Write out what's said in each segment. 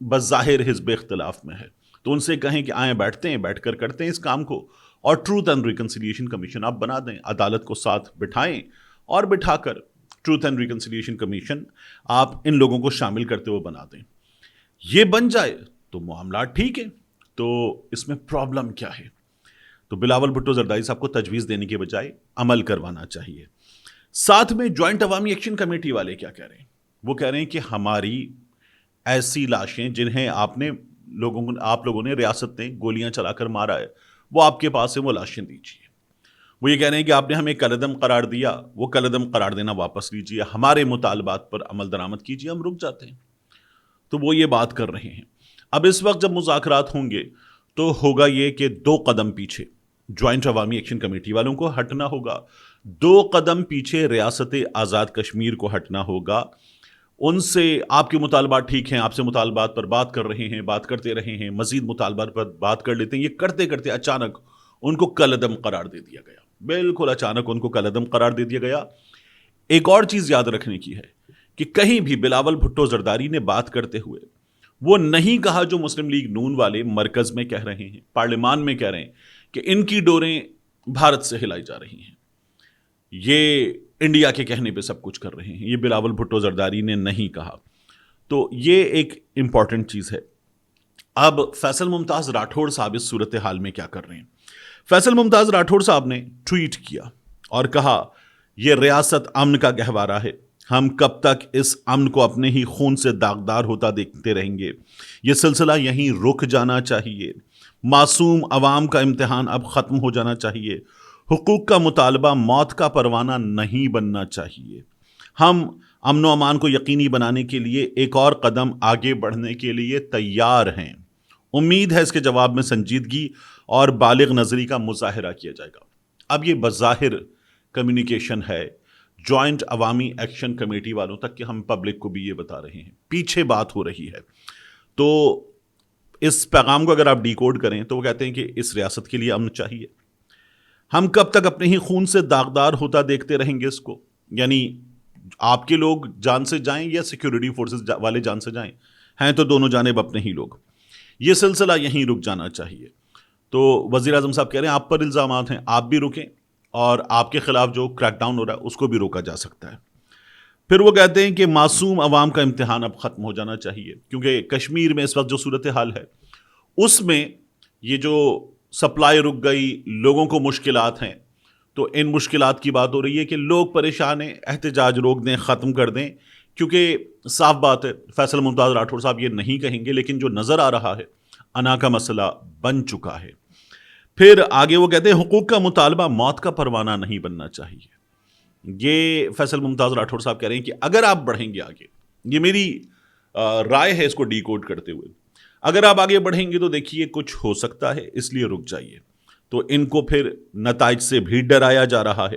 بظاہر حزب اختلاف میں ہے، تو ان سے کہیں کہ آئیں بیٹھتے ہیں، بیٹھ کر کرتے ہیں اس کام کو، اور ٹروتھ اینڈ ریکنسیلیشن کمیشن آپ بنا دیں، عدالت کو ساتھ بٹھائیں، اور بٹھا کر ٹروتھ اینڈ ریکنسیلیشن کمیشن آپ ان لوگوں کو شامل کرتے ہوئے بنا دیں. یہ بن جائے تو معاملات ٹھیک ہے. تو اس میں پرابلم کیا ہے؟ تو بلاول بھٹو زرداری صاحب کو تجویز دینے کے بجائے عمل کروانا چاہیے. ساتھ میں جوائنٹ عوامی ایکشن کمیٹی والے کیا کہہ رہے ہیں؟ وہ کہہ رہے ہیں کہ ہماری ایسی لاشیں جنہیں آپ لوگوں نے ریاست نے گولیاں چلا کر مارا ہے، وہ آپ کے پاس ہے، وہ لاشیں دیجیے. وہ یہ کہہ رہے ہیں کہ آپ نے ہمیں کالعدم قرار دیا، وہ کالعدم قرار دینا واپس لیجیے، ہمارے مطالبات پر عمل درآمد کیجیے، ہم رک جاتے ہیں. تو وہ یہ بات کر رہے ہیں. اب اس وقت جب مذاکرات ہوں گے تو ہوگا یہ کہ 2 قدم پیچھے جوائنٹ عوامی ایکشن کمیٹی والوں کو ہٹنا ہوگا، 2 قدم پیچھے ریاست آزاد کشمیر کو ہٹنا ہوگا. ان سے آپ کے مطالبات ٹھیک ہیں، آپ سے مطالبات پر بات کر رہے ہیں، بات کرتے رہے ہیں، مزید مطالبات پر بات کر لیتے ہیں. یہ کرتے کرتے اچانک ان کو کالعدم قرار دے دیا گیا، بالکل اچانک ان کو کالعدم قرار دے دیا گیا. ایک اور چیز یاد رکھنے کی ہے کہ کہیں بھی بلاول بھٹو زرداری نے بات کرتے ہوئے وہ نہیں کہا جو مسلم لیگ نون والے مرکز میں کہہ رہے ہیں، پارلیمان میں کہہ رہے ہیں کہ ان کی ڈوریں بھارت سے ہلائی جا رہی ہیں، یہ انڈیا کے کہنے پہ سب کچھ کر رہے ہیں. یہ بلاول بھٹو زرداری نے نہیں کہا. تو یہ ایک امپورٹنٹ چیز ہے. اب فیصل ممتاز راٹھوڑ صاحب اس صورتحال میں کیا کر رہے ہیں؟ فیصل ممتاز راٹھوڑ صاحب نے ٹویٹ کیا اور کہا یہ ریاست امن کا گہوارہ ہے، ہم کب تک اس امن کو اپنے ہی خون سے داغدار ہوتا دیکھتے رہیں گے؟ یہ سلسلہ یہیں رک جانا چاہیے. معصوم عوام کا امتحان اب ختم ہو جانا چاہیے. حقوق کا مطالبہ موت کا پروانہ نہیں بننا چاہیے. ہم امن و امان کو یقینی بنانے کے لیے ایک اور قدم آگے بڑھنے کے لیے تیار ہیں. امید ہے اس کے جواب میں سنجیدگی اور بالغ نظری کا مظاہرہ کیا جائے گا. اب یہ بظاہر کمیونیکیشن ہے جوائنٹ عوامی ایکشن کمیٹی والوں تک کہ ہم پبلک کو بھی یہ بتا رہے ہیں، پیچھے بات ہو رہی ہے. تو اس پیغام کو اگر آپ ڈی کوڈ کریں تو وہ کہتے ہیں کہ اس ریاست کے لیے امن چاہیے، ہم کب تک اپنے ہی خون سے داغدار ہوتا دیکھتے رہیں گے اس کو. یعنی آپ کے لوگ جان سے جائیں یا سیکیورٹی فورسز والے جان سے جائیں، ہیں تو دونوں جانب اپنے ہی لوگ. یہ سلسلہ یہیں رک جانا چاہیے. تو وزیر اعظم صاحب کہہ رہے ہیں آپ پر الزامات ہیں، آپ بھی رکیں، اور آپ کے خلاف جو کریک ڈاؤن ہو رہا ہے اس کو بھی روکا جا سکتا ہے. پھر وہ کہتے ہیں کہ معصوم عوام کا امتحان اب ختم ہو جانا چاہیے، کیونکہ کشمیر میں اس وقت جو صورتحال ہے اس میں یہ جو سپلائی رک گئی، لوگوں کو مشکلات ہیں، تو ان مشکلات کی بات ہو رہی ہے کہ لوگ پریشان ہیں، احتجاج روک دیں، ختم کر دیں. کیونکہ صاف بات ہے فیصل ممتاز راٹھوڑ صاحب یہ نہیں کہیں گے، لیکن جو نظر آ رہا ہے انا کا مسئلہ بن چکا ہے. پھر آگے وہ کہتے ہیں حقوق کا مطالبہ موت کا پروانہ نہیں بننا چاہیے. یہ فیصل ممتاز راٹھوڑ صاحب کہہ رہے ہیں کہ اگر آپ بڑھیں گے آگے، یہ میری رائے ہے اس کو ڈی کوڈ کرتے ہوئے، اگر آپ آگے بڑھیں گے تو دیکھیے کچھ ہو سکتا ہے، اس لیے رک جائیے. تو ان کو پھر نتائج سے بھی ڈرایا جا رہا ہے.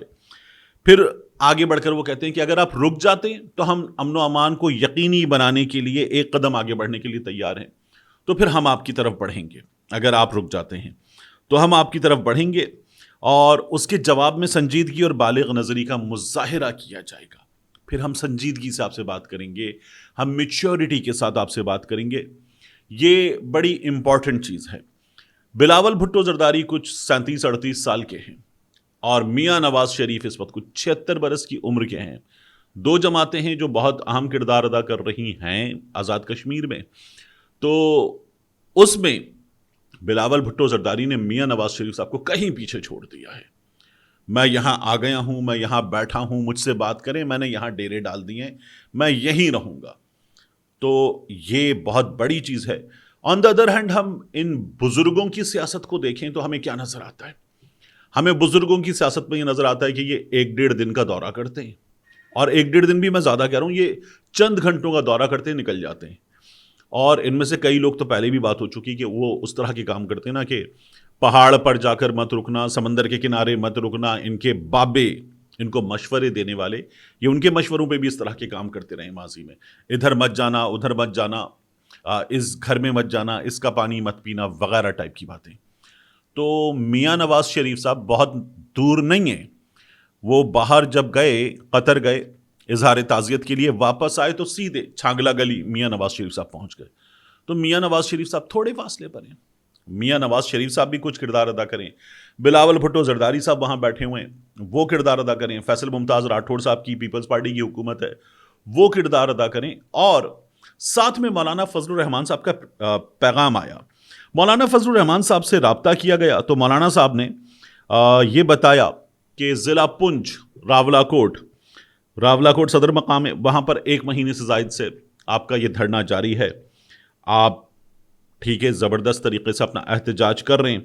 پھر آگے بڑھ کر وہ کہتے ہیں کہ اگر آپ رک جاتے ہیں تو ہم امن و امان کو یقینی بنانے کے لیے ایک قدم آگے بڑھنے کے لیے تیار ہیں، تو پھر ہم آپ کی طرف بڑھیں گے. اگر آپ رک جاتے ہیں تو ہم آپ کی طرف بڑھیں گے، اور اس کے جواب میں سنجیدگی اور بالغ نظری کا مظاہرہ کیا جائے گا. پھر ہم سنجیدگی سے آپ سے بات کریں گے، ہم میچیورٹی کے ساتھ آپ سے بات کریں گے. یہ بڑی امپورٹنٹ چیز ہے. بلاول بھٹو زرداری کچھ 37-38 سال کے ہیں، اور میاں نواز شریف اس وقت کچھ 76 برس کی عمر کے ہیں. 2 جماعتیں ہیں جو بہت اہم کردار ادا کر رہی ہیں آزاد کشمیر میں. تو اس میں بلاول بھٹو زرداری نے میاں نواز شریف صاحب کو کہیں پیچھے چھوڑ دیا ہے. میں یہاں آ گیا ہوں، میں یہاں بیٹھا ہوں، مجھ سے بات کریں، میں نے یہاں ڈیرے ڈال دیے ہیں، میں یہیں رہوں گا. تو یہ بہت بڑی چیز ہے. آن دا ادر ہینڈ ہم ان بزرگوں کی سیاست کو دیکھیں تو ہمیں کیا نظر آتا ہے؟ ہمیں بزرگوں کی سیاست میں یہ نظر آتا ہے کہ یہ 1-1.5 دن کا دورہ کرتے ہیں، اور 1-1.5 دن بھی میں زیادہ کہہ رہا ہوں، یہ چند گھنٹوں کا دورہ کرتے ہیں، نکل جاتے ہیں. اور ان میں سے کئی لوگ تو پہلے بھی بات ہو چکی کہ وہ اس طرح کے کام کرتے ہیں نا کہ پہاڑ پر جا کر مت رکنا، سمندر کے کنارے مت رکنا. ان کے بابے، ان کو مشورے دینے والے، یہ ان کے مشوروں پہ بھی اس طرح کے کام کرتے رہے ماضی میں. ادھر مت جانا، ادھر مت جانا، اس گھر میں مت جانا، اس کا پانی مت پینا، وغیرہ ٹائپ کی باتیں. تو میاں نواز شریف صاحب بہت دور نہیں ہیں. وہ باہر جب گئے، قطر گئے اظہار تعزیت کے لیے، واپس آئے تو سیدھے چھانگلہ گلی میاں نواز شریف صاحب پہنچ گئے. تو میاں نواز شریف صاحب تھوڑے فاصلے پر ہیں. میاں نواز شریف صاحب بھی کچھ کردار ادا کریں, بلاول بھٹو زرداری صاحب وہاں بیٹھے ہوئے ہیں وہ کردار ادا کریں, فیصل ممتاز راٹھوڑ صاحب کی پیپلز پارٹی کی حکومت ہے وہ کردار ادا کریں. اور ساتھ میں مولانا فضل الرحمان صاحب کا پیغام آیا. مولانا فضل الرحمان صاحب سے رابطہ کیا گیا تو مولانا صاحب نے یہ بتایا کہ ضلع پنچ راولاکوٹ صدر مقام ہے, وہاں پر 1 مہینے سے زائد سے آپ کا یہ دھرنا جاری ہے. آپ ٹھیک ہے زبردست طریقے سے اپنا احتجاج کر رہے ہیں,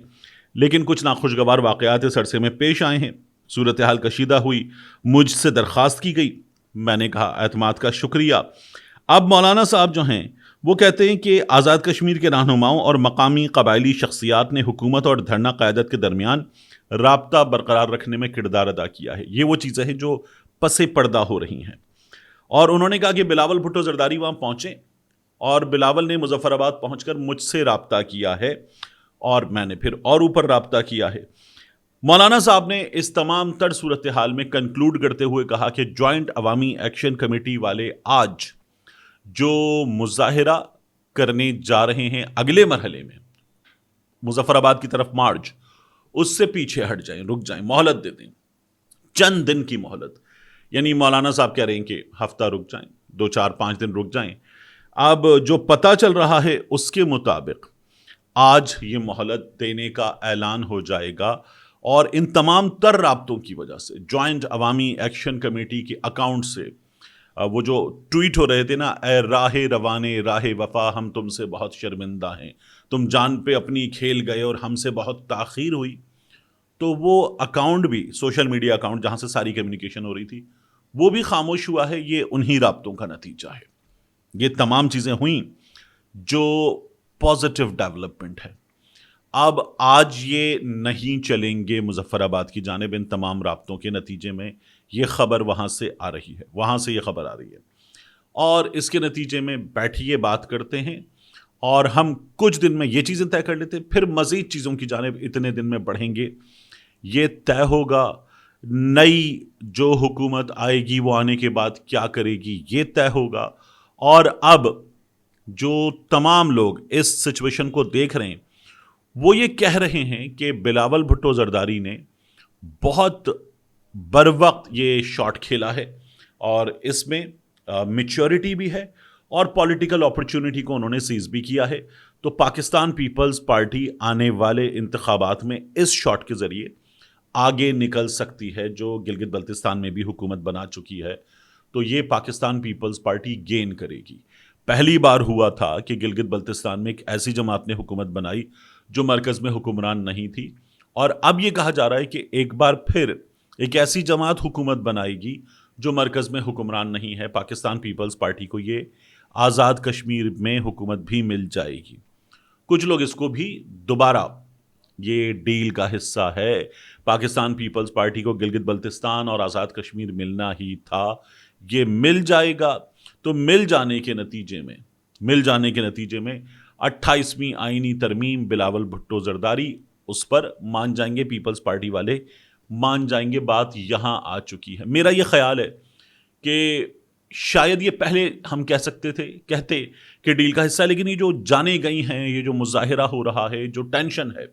لیکن کچھ ناخوشگوار واقعات اس عرصے میں پیش آئے ہیں, صورتحال کشیدہ ہوئی, مجھ سے درخواست کی گئی, میں نے کہا اعتماد کا شکریہ. اب مولانا صاحب جو ہیں وہ کہتے ہیں کہ آزاد کشمیر کے رہنماؤں اور مقامی قبائلی شخصیات نے حکومت اور دھرنا قیادت کے درمیان رابطہ برقرار رکھنے میں کردار ادا کیا ہے. یہ وہ چیزیں ہیں جو پس پردہ ہو رہی ہیں. اور انہوں نے کہا کہ بلاول بھٹو زرداری وہاں پہنچے اور بلاول نے مظفر آباد پہنچ کر مجھ سے رابطہ کیا ہے اور میں نے پھر اور اوپر رابطہ کیا ہے. مولانا صاحب نے اس تمام تر صورتحال میں کنکلوڈ کرتے ہوئے کہا کہ جوائنٹ عوامی ایکشن کمیٹی والے آج جو مظاہرہ کرنے جا رہے ہیں اگلے مرحلے میں مظفر آباد کی طرف مارچ, اس سے پیچھے ہٹ جائیں, رک جائیں, مہلت دے دیں, چند دن کی مہلت. یعنی مولانا صاحب کہہ رہے ہیں کہ ہفتہ رک جائیں, 2 4 5 دن رک جائیں. اب جو پتہ چل رہا ہے اس کے مطابق آج یہ مہلت دینے کا اعلان ہو جائے گا, اور ان تمام تر رابطوں کی وجہ سے جوائنٹ عوامی ایکشن کمیٹی کے اکاؤنٹ سے وہ جو ٹویٹ ہو رہے تھے نا, اے راہ روانے راہ وفا ہم تم سے بہت شرمندہ ہیں, تم جان پہ اپنی کھیل گئے اور ہم سے بہت تاخیر ہوئی, تو وہ اکاؤنٹ بھی سوشل میڈیا اکاؤنٹ جہاں سے ساری کمیونیکیشن ہو رہی تھی وہ بھی خاموش ہوا ہے. یہ انہی رابطوں کا نتیجہ ہے. یہ تمام چیزیں ہوئیں جو پازیٹیو ڈیولپمنٹ ہے. اب آج یہ نہیں چلیں گے مظفر آباد کی جانب ان تمام رابطوں کے نتیجے میں. یہ خبر وہاں سے آ رہی ہے, وہاں سے یہ خبر آ رہی ہے, اور اس کے نتیجے میں بیٹھیے بات کرتے ہیں اور ہم کچھ دن میں یہ چیزیں طے کر لیتے ہیں, پھر مزید چیزوں کی جانب اتنے دن میں بڑھیں گے. یہ طے ہوگا نئی جو حکومت آئے گی وہ آنے کے بعد کیا کرے گی, یہ طے ہوگا. اور اب جو تمام لوگ اس سچویشن کو دیکھ رہے ہیں وہ یہ کہہ رہے ہیں کہ بلاول بھٹو زرداری نے بہت بروقت یہ شاٹ کھیلا ہے اور اس میں میچورٹی بھی ہے اور پولیٹیکل اپرچونٹی کو انہوں نے سیز بھی کیا ہے. تو پاکستان پیپلز پارٹی آنے والے انتخابات میں اس شاٹ کے ذریعے آگے نکل سکتی ہے, جو گلگت بلتستان میں بھی حکومت بنا چکی ہے. تو یہ پاکستان پیپلز پارٹی گین کرے گی. پہلی بار ہوا تھا کہ گلگت بلتستان میں ایک ایسی جماعت نے حکومت بنائی جو مرکز میں حکمران نہیں تھی, اور اب یہ کہا جا رہا ہے کہ ایک بار پھر ایک ایسی جماعت حکومت بنائے گی جو مرکز میں حکمران نہیں ہے. پاکستان پیپلز پارٹی کو یہ آزاد کشمیر میں حکومت بھی مل جائے گی. کچھ لوگ اس کو بھی دوبارہ یہ ڈیل کا حصہ ہے, پاکستان پیپلز پارٹی کو گلگت بلتستان اور آزاد کشمیر ملنا ہی تھا, یہ مل جائے گا. تو مل جانے کے نتیجے میں 28ویں آئینی ترمیم بلاول بھٹو زرداری اس پر مان جائیں گے, پیپلز پارٹی والے مان جائیں گے. بات یہاں آ چکی ہے. میرا یہ خیال ہے کہ شاید یہ پہلے ہم کہتے کہ ڈیل کا حصہ ہے, لیکن یہ جو جانے گئی ہیں, یہ جو مظاہرہ ہو رہا ہے, جو ٹینشن ہے,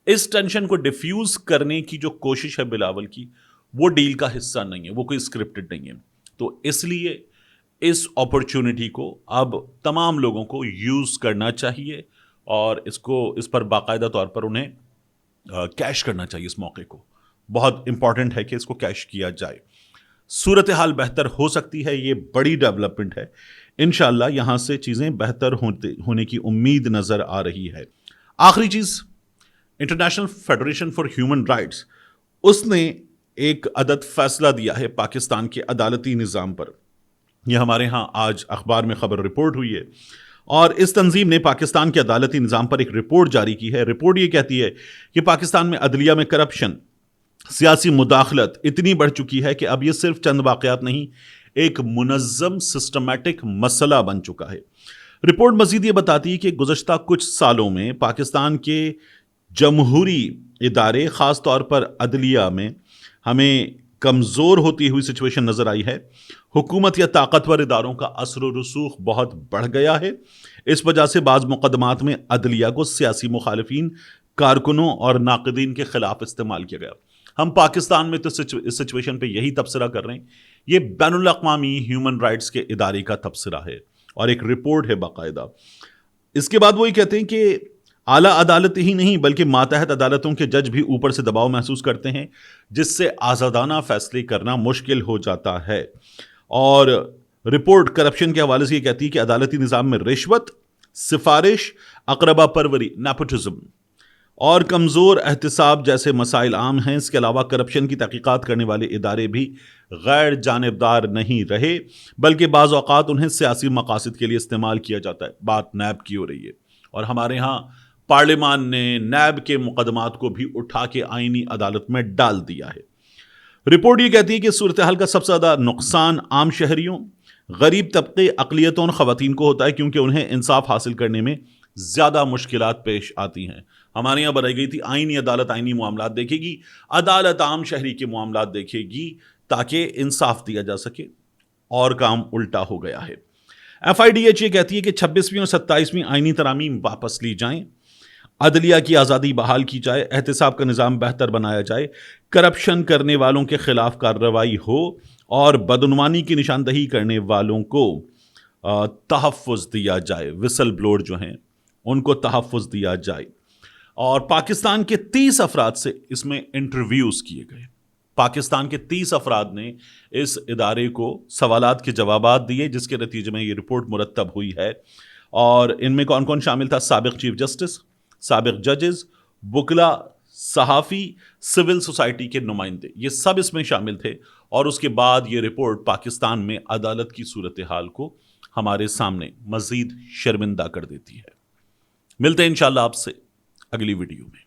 اس ٹینشن کو ڈیفیوز کرنے کی جو کوشش ہے بلاول کی, وہ ڈیل کا حصہ نہیں ہے, وہ کوئی اسکرپٹڈ نہیں ہے. تو اس لیے اس اپرچونٹی کو اب تمام لوگوں کو یوز کرنا چاہیے اور اس پر باقاعدہ طور پر انہیں کیش کرنا چاہیے. اس موقع کو بہت امپورٹنٹ ہے کہ اس کو کیش کیا جائے. صورتحال بہتر ہو سکتی ہے, یہ بڑی ڈیولپمنٹ ہے. انشاءاللہ یہاں سے چیزیں بہتر ہونے کی امید نظر آ رہی ہے. آخری چیز, international federation for human rights, اس نے ایک عدد فیصلہ دیا ہے پاکستان کے عدالتی نظام پر. یہ ہمارے ہاں آج اخبار میں خبر رپورٹ ہوئی ہے, اور اس تنظیم نے پاکستان کے عدالتی نظام پر ایک رپورٹ جاری کی ہے. رپورٹ یہ کہتی ہے کہ پاکستان میں عدلیہ میں کرپشن, سیاسی مداخلت اتنی بڑھ چکی ہے کہ اب یہ صرف چند واقعات نہیں, ایک منظم سسٹمیٹک مسئلہ بن چکا ہے. رپورٹ مزید یہ بتاتی ہے کہ گزشتہ کچھ سالوں میں پاکستان کے جمہوری ادارے, خاص طور پر عدلیہ میں ہمیں کمزور ہوتی ہوئی سچویشن نظر آئی ہے. حکومت یا طاقتور اداروں کا اثر و رسوخ بہت بڑھ گیا ہے. اس وجہ سے بعض مقدمات میں عدلیہ کو سیاسی مخالفین، کارکنوں اور ناقدین کے خلاف استعمال کیا گیا۔ ہم پاکستان میں تو اس سچویشن پہ یہی تبصرہ کر رہے ہیں۔ یہ بین الاقوامی ہیومن رائٹس کے ادارے کا تبصرہ ہے اور ایک رپورٹ ہے باقاعدہ۔ اس کے بعد وہی کہتے ہیں کہ اعلیٰ عدالت ہی نہیں بلکہ ماتحت عدالتوں کے جج بھی اوپر سے دباؤ محسوس کرتے ہیں، جس سے آزادانہ فیصلے کرنا مشکل ہو جاتا ہے۔ اور رپورٹ کرپشن کے حوالے سے یہ کہتی ہے کہ عدالتی نظام میں رشوت، سفارش، اقربا پروری، نیپوٹزم اور کمزور احتساب جیسے مسائل عام ہیں۔ اس کے علاوہ کرپشن کی تحقیقات کرنے والے ادارے بھی غیر جانبدار نہیں رہے، بلکہ بعض اوقات انہیں سیاسی مقاصد کے لیے استعمال کیا جاتا ہے۔ بات نیب کی ہو رہی ہے، اور ہمارے ہاں پارلیمان نے نیب کے مقدمات کو بھی اٹھا کے آئینی عدالت میں ڈال دیا ہے۔ رپورٹ یہ کہتی ہے کہ صورتحال کا سب سے زیادہ نقصان عام شہریوں، غریب طبقے، اقلیتوں اور خواتین کو ہوتا ہے، کیونکہ انہیں انصاف حاصل کرنے میں زیادہ مشکلات پیش آتی ہیں۔ ہمارے یہاں بنائی گئی تھی آئینی عدالت آئینی معاملات دیکھے گی، عدالت عام شہری کے معاملات دیکھے گی تاکہ انصاف دیا جا سکے، اور کام الٹا ہو گیا ہے۔ FIDH یہ کہتی ہے کہ 26ویں اور 27ویں آئینی ترامیم واپس لی جائیں، عدلیہ کی آزادی بحال کی جائے، احتساب کا نظام بہتر بنایا جائے، کرپشن کرنے والوں کے خلاف کارروائی ہو اور بدعنوانی کی نشاندہی کرنے والوں کو تحفظ دیا جائے، وسل بلور جو ہیں ان کو تحفظ دیا جائے۔ اور پاکستان کے 30 افراد سے اس میں انٹرویوز کیے گئے۔ پاکستان کے 30 افراد نے اس ادارے کو سوالات کے جوابات دیے، جس کے نتیجے میں یہ رپورٹ مرتب ہوئی ہے۔ اور ان میں کون کون شامل تھا؟ سابق چیف جسٹس، سابق ججز، وکلا، صحافی، سول سوسائٹی کے نمائندے، یہ سب اس میں شامل تھے۔ اور اس کے بعد یہ رپورٹ پاکستان میں عدالت کی صورتحال کو ہمارے سامنے مزید شرمندہ کر دیتی ہے۔ ملتے ہیں انشاءاللہ آپ سے اگلی ویڈیو میں۔